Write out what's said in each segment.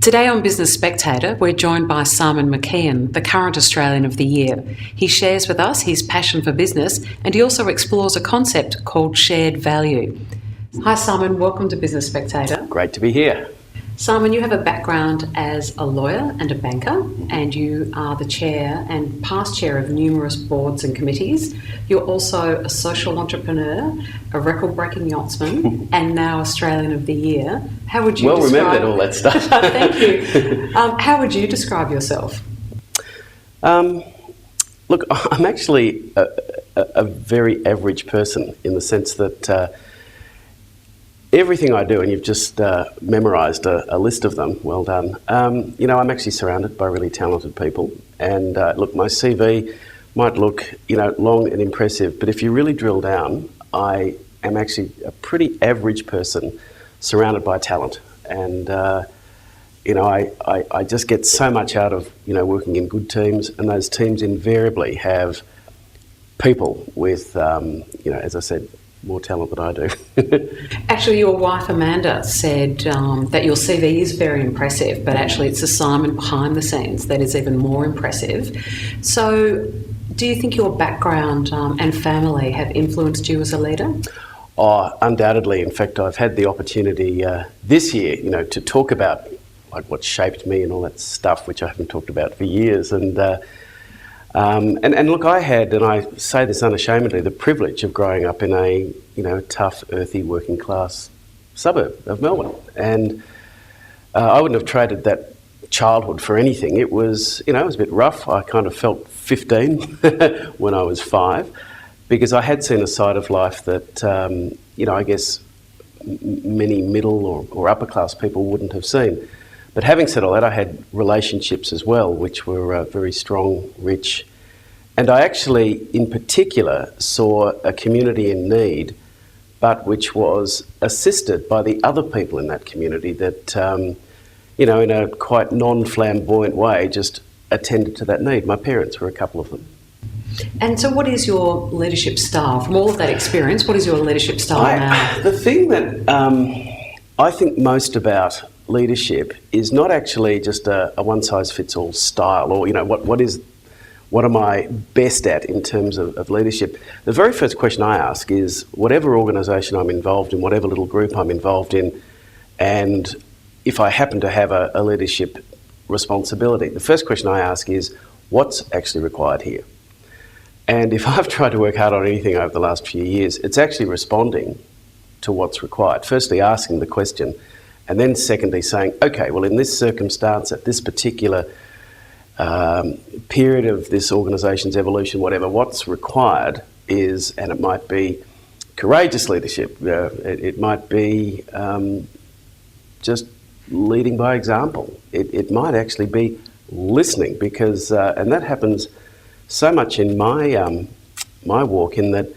Today on Business Spectator, we're joined by Simon McKeon, the current Australian of the Year. He shares with us his passion for business, and he also explores a concept called shared value. Hi Simon, welcome to Business Spectator. Great to be here. Simon, you have a background as a lawyer and a banker, and you are the chair and past chair of numerous boards and committees. You're also a social entrepreneur, a record-breaking yachtsman, and now Australian of the Year. How would you remembered all that stuff. Thank you. How would you describe yourself? Look, I'm actually a very average person in the sense that everything I do, and you've just memorised a list of them, well done. I'm actually surrounded by really talented people. And look, my CV might look, long and impressive, but if you really drill down, I am actually a pretty average person surrounded by talent. And, I just get so much out of, working in good teams, and those teams invariably have people with, as I said, more talent than I do. Actually, your wife Amanda said that your CV is very impressive, but actually it's the Simon behind the scenes that is even more impressive. So do you think your background and family have influenced you as a leader? Oh, undoubtedly. In fact, I've had the opportunity this year, to talk about like what shaped me and all that stuff, which I haven't talked about for years. And look, I had, and I say this unashamedly, the privilege of growing up in a, tough, earthy, working class suburb of Melbourne. And I wouldn't have traded that childhood for anything. It was, it was a bit rough. I kind of felt 15 when I was 5, because I had seen a side of life that, I guess many middle or upper class people wouldn't have seen. But having said all that, I had relationships as well, which were very strong, rich. And I actually, in particular, saw a community in need, but which was assisted by the other people in that community that, in a quite non-flamboyant way, just attended to that need. My parents were a couple of them. And so what is your leadership style? From all of that experience, what is your leadership style now? The thing that I think most about leadership is not actually just a one-size-fits-all style, or what am I best at in terms of leadership. The very first question I ask is, whatever organisation I'm involved in, whatever little group I'm involved in, and if I happen to have a leadership responsibility, the first question I ask is, what's actually required here? And if I've tried to work hard on anything over the last few years, it's actually responding to what's required. Firstly, asking the question, and then secondly, saying, okay, well, in this circumstance, at this particular period of this organisation's evolution, whatever, what's required is, and it might be courageous leadership, it might be just leading by example. It might actually be listening, because, and that happens so much in my walk, in that,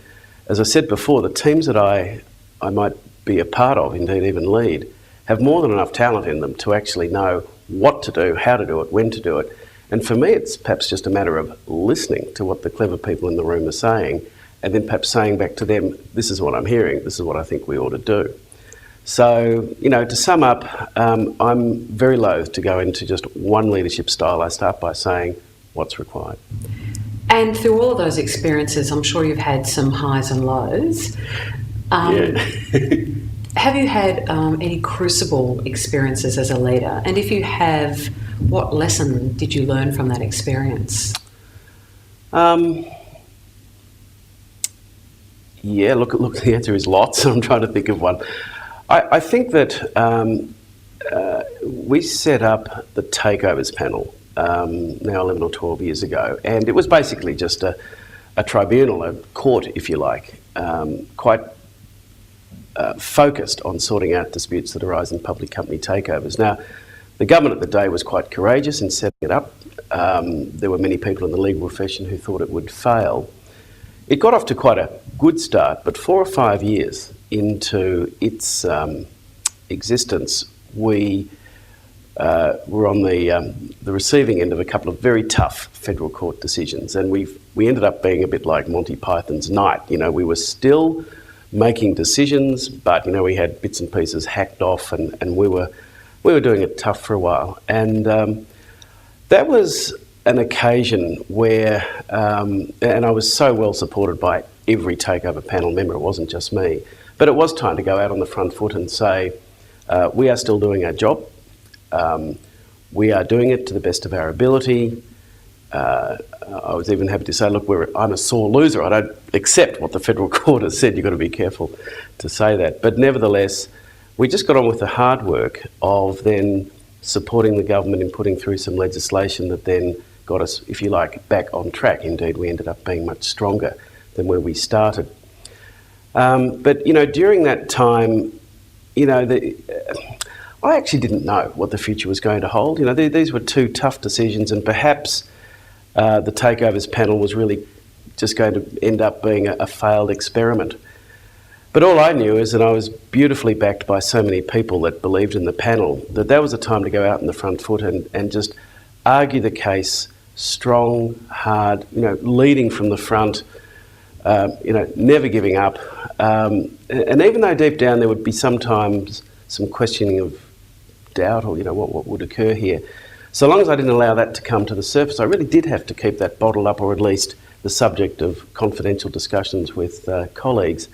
as I said before, the teams that I might be a part of, indeed even lead, have more than enough talent in them to actually know what to do, how to do it, when to do it. And for me, it's perhaps just a matter of listening to what the clever people in the room are saying, and then perhaps saying back to them, this is what I'm hearing, this is what I think we ought to do. So, to sum up, I'm very loath to go into just one leadership style. I start by saying what's required. And through all of those experiences, I'm sure you've had some highs and lows. Have you had any crucible experiences as a leader? And if you have, what lesson did you learn from that experience? Look, the answer is lots. I'm trying to think of one. I think that we set up the takeovers panel now 11 or 12 years ago, and it was basically just a tribunal, a court, if you like, quite focused on sorting out disputes that arise in public company takeovers. Now, the government at the day was quite courageous in setting it up. There were many people in the legal profession who thought it would fail. It got off to quite a good start, but 4 or 5 years into its existence, we were on the receiving end of a couple of very tough federal court decisions, and we ended up being a bit like Monty Python's Night. We were still making decisions, but we had bits and pieces hacked off, and we were we were doing it tough for a while. And that was an occasion where, and I was so well supported by every takeover panel member, it wasn't just me, but it was time to go out on the front foot and say, we are still doing our job. We are doing it to the best of our ability. I was even happy to say, look, I'm a sore loser. I don't accept what the federal court has said. You've got to be careful to say that. But nevertheless, we just got on with the hard work of then supporting the government in putting through some legislation that then got us, if you like, back on track. Indeed, we ended up being much stronger than where we started. But, you know, during that time, you know, I actually didn't know what the future was going to hold. You know, these were two tough decisions, and perhaps the takeovers panel was really just going to end up being a failed experiment. But all I knew is that I was beautifully backed by so many people that believed in the panel that was a time to go out in the front foot and just argue the case strong, hard, you know, leading from the front, you know, never giving up. And even though deep down there would be sometimes some questioning of doubt or, you know, what would occur here, so long as I didn't allow that to come to the surface, I really did have to keep that bottled up, or at least the subject of confidential discussions with colleagues.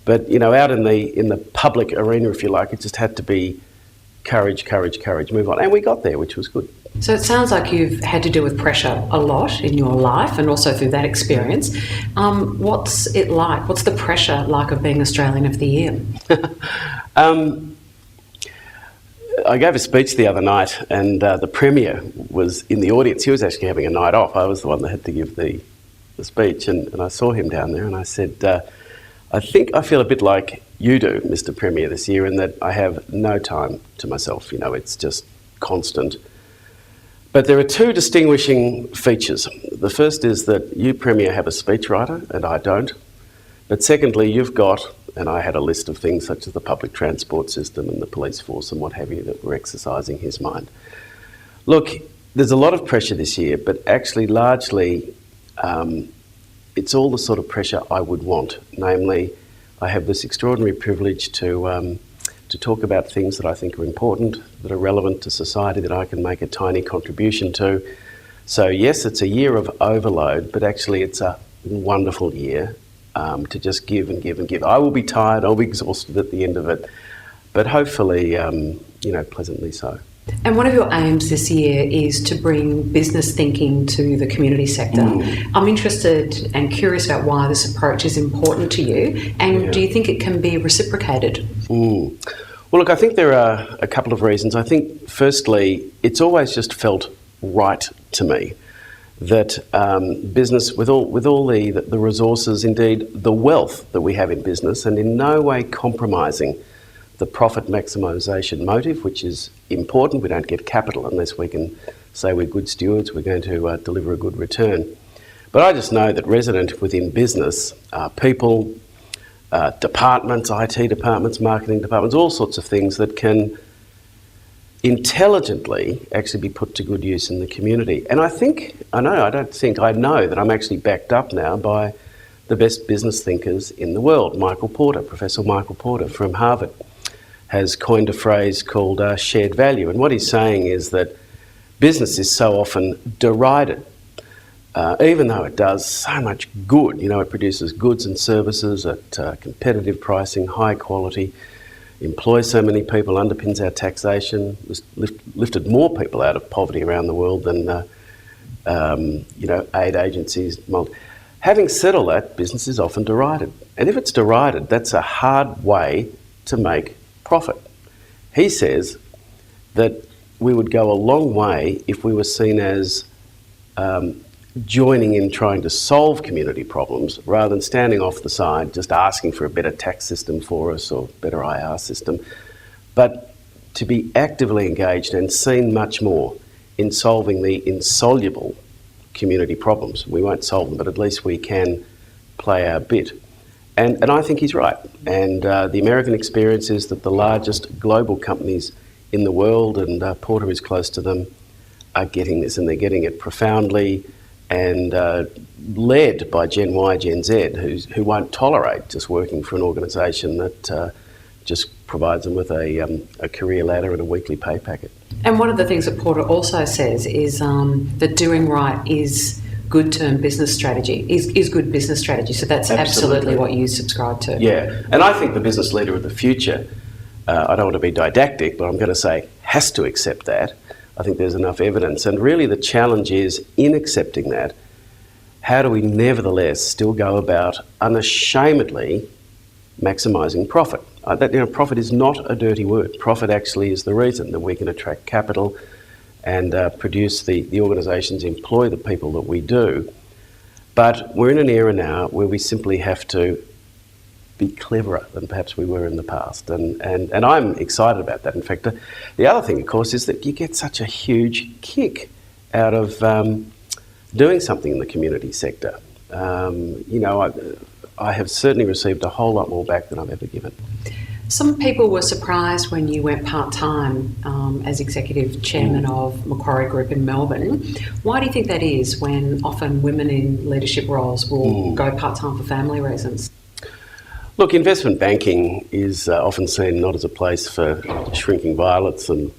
But, you know, out in the public arena, if you like, it just had to be courage, move on. And we got there, which was good. So it sounds like you've had to deal with pressure a lot in your life and also through that experience. What's it like? What's the pressure like of being Australian of the Year? I gave a speech the other night, and the Premier was in the audience. He was actually having a night off. I was the one that had to give the speech, and I saw him down there, and I said, I think I feel a bit like you do, Mr. Premier, this year, in that I have no time to myself. You know, it's just constant. But there are two distinguishing features. The first is that you, Premier, have a speechwriter, and I don't. But secondly, you've got, and I had a list of things such as the public transport system and the police force and what have you that were exercising his mind. Look, there's a lot of pressure this year, but actually largely it's all the sort of pressure I would want. Namely, I have this extraordinary privilege to talk about things that I think are important, that are relevant to society, that I can make a tiny contribution to. So yes, it's a year of overload, but actually it's a wonderful year to just give and give and give. I will be tired, I'll be exhausted at the end of it, but hopefully, you know, pleasantly so. And one of your aims this year is to bring business thinking to the community sector. I'm interested and curious about why this approach is important to you, and do you think it can be reciprocated? Well, look, I think there are a couple of reasons. I think, firstly, it's always just felt right to me that business, with all the resources, indeed the wealth that we have in business, and in no way compromising the profit maximisation motive, which is important. We don't get capital unless we can say we're good stewards, we're going to deliver a good return. But I just know that resident within business, people, departments, IT departments, marketing departments, all sorts of things that can intelligently actually be put to good use in the community. And I know that I'm actually backed up now by the best business thinkers in the world. Professor Michael Porter from Harvard has coined a phrase called shared value. And what he's saying is that business is so often derided, even though it does so much good. You know, it produces goods and services at competitive pricing, high quality, employs so many people, underpins our taxation, lifted more people out of poverty around the world than, you know, aid agencies. Having said all that, business is often derided. And if it's derided, that's a hard way to make profit. He says that we would go a long way if we were seen as joining in trying to solve community problems rather than standing off the side just asking for a better tax system for us or better IR system, but to be actively engaged and seen much more in solving the insoluble community problems. We won't solve them, but at least we can play our bit. And I think he's right. And the American experience is that the largest global companies in the world, and Porter is close to them, are getting this, and they're getting it profoundly, and led by Gen Y, Gen Z, who won't tolerate just working for an organisation that just provides them with a career ladder and a weekly pay packet. And one of the things that Porter also says is that doing right is good business strategy. So that's absolutely what you subscribe to. Yeah, and I think the business leader of the future, I don't want to be didactic, but I'm going to say has to accept that. I think there's enough evidence. And really the challenge is in accepting that, how do we nevertheless still go about unashamedly maximising profit? Profit is not a dirty word. Profit actually is the reason that we can attract capital and produce the organisations, employ the people that we do. But we're in an era now where we simply have to be cleverer than perhaps we were in the past. And I'm excited about that. In fact, the other thing, of course, is that you get such a huge kick out of doing something in the community sector. I have certainly received a whole lot more back than I've ever given. Some people were surprised when you went part-time as executive chairman of Macquarie Group in Melbourne. Why do you think that is when often women in leadership roles will go part-time for family reasons? Look, investment banking is often seen not as a place for shrinking violets and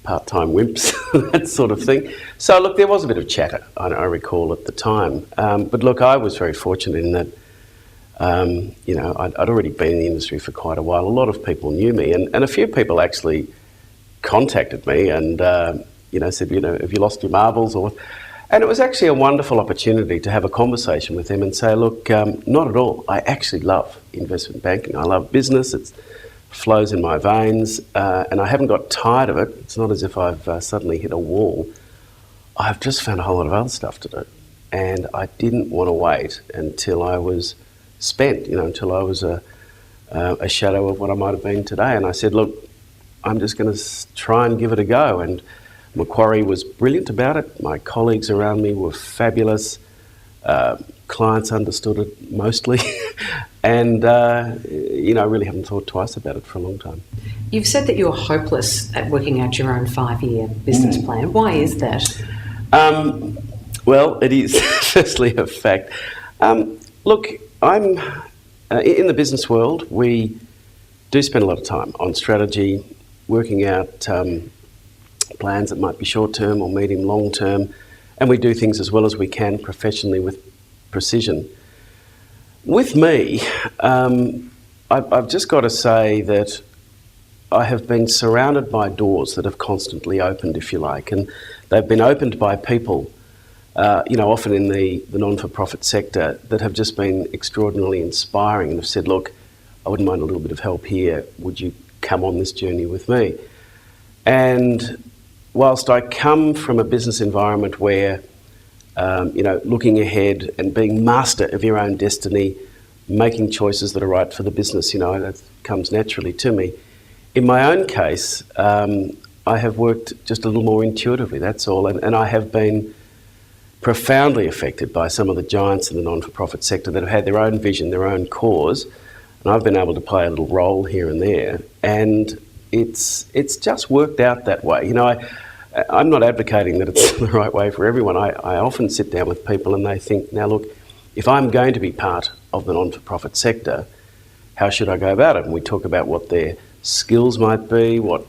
part-time wimps, that sort of thing. So, look, there was a bit of chatter, I recall, at the time. But, look, I was very fortunate in that, I'd already been in the industry for quite a while. A lot of people knew me, and a few people actually contacted me and, said, have you lost your marbles? And it was actually a wonderful opportunity to have a conversation with them and say, look, not at all. I actually love investment banking. I love business. It flows in my veins, and I haven't got tired of it. It's not as if I've suddenly hit a wall. I've just found a whole lot of other stuff to do. And I didn't want to wait until I was spent, until I was a shadow of what I might have been today. And I said, look, I'm just going to try and give it a go. And Macquarie was brilliant about it. My colleagues around me were fabulous. Clients understood it mostly. And, I really haven't thought twice about it for a long time. You've said that you're hopeless at working out your own 5-year business plan. Why is that? Well, it is firstly a fact. Look, I'm in the business world, we do spend a lot of time on strategy, working out plans that might be short-term or medium, long-term, and we do things as well as we can professionally with precision. With me, I've just got to say that I have been surrounded by doors that have constantly opened, if you like, and they've been opened by people, often in the non-for-profit sector, that have just been extraordinarily inspiring and have said, look, I wouldn't mind a little bit of help here. Would you come on this journey with me? And whilst I come from a business environment where, looking ahead and being master of your own destiny, making choices that are right for the business, that comes naturally to me. In my own case, I have worked just a little more intuitively, that's all, and I have been profoundly affected by some of the giants in the non-for-profit sector that have had their own vision, their own cause, and I've been able to play a little role here and there, and it's just worked out that way. I'm not advocating that it's the right way for everyone. I often sit down with people and they think, now look, if I'm going to be part of the non-for-profit sector, how should I go about it? And we talk about what their skills might be, what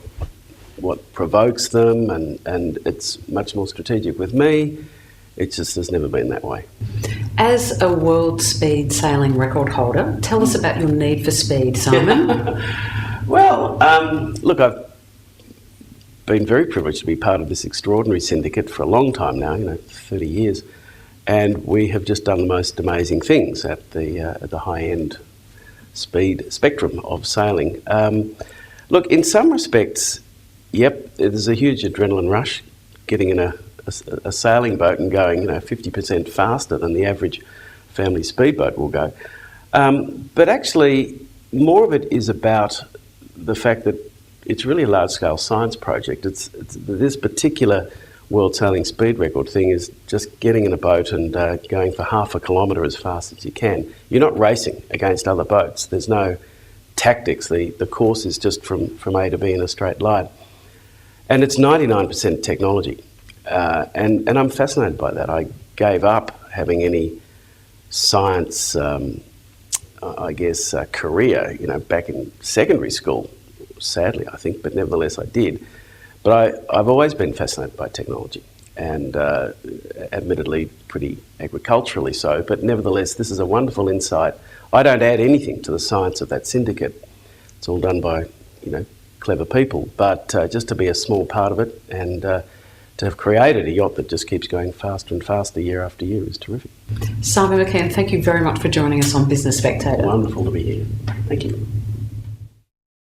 provokes them, and it's much more strategic. With me, it just has never been that way. As a world speed sailing record holder, tell us about your need for speed, Simon. Well, look, I've been very privileged to be part of this extraordinary syndicate for a long time now, 30 years, and we have just done the most amazing things at the high-end speed spectrum of sailing. Look, in some respects, yep, there's a huge adrenaline rush getting in a sailing boat and going 50% faster than the average family speedboat will go. But actually, more of it is about the fact that it's really a large-scale science project. It's this particular world sailing speed record thing is just getting in a boat and going for half a kilometre as fast as you can. You're not racing against other boats. There's no tactics. The course is just from A to B in a straight line. And it's 99% technology. And I'm fascinated by that. I gave up having any science I guess, career, back in secondary school, sadly, I think, but nevertheless I did. But I've always been fascinated by technology, and admittedly pretty agriculturally so, but nevertheless this is a wonderful insight. I don't add anything to the science of that syndicate. It's all done by, clever people, but just to be a small part of it and to have created a yacht that just keeps going faster and faster year after year is terrific. Simon McKeon, thank you very much for joining us on Business Spectator. Wonderful to be here. Thank you.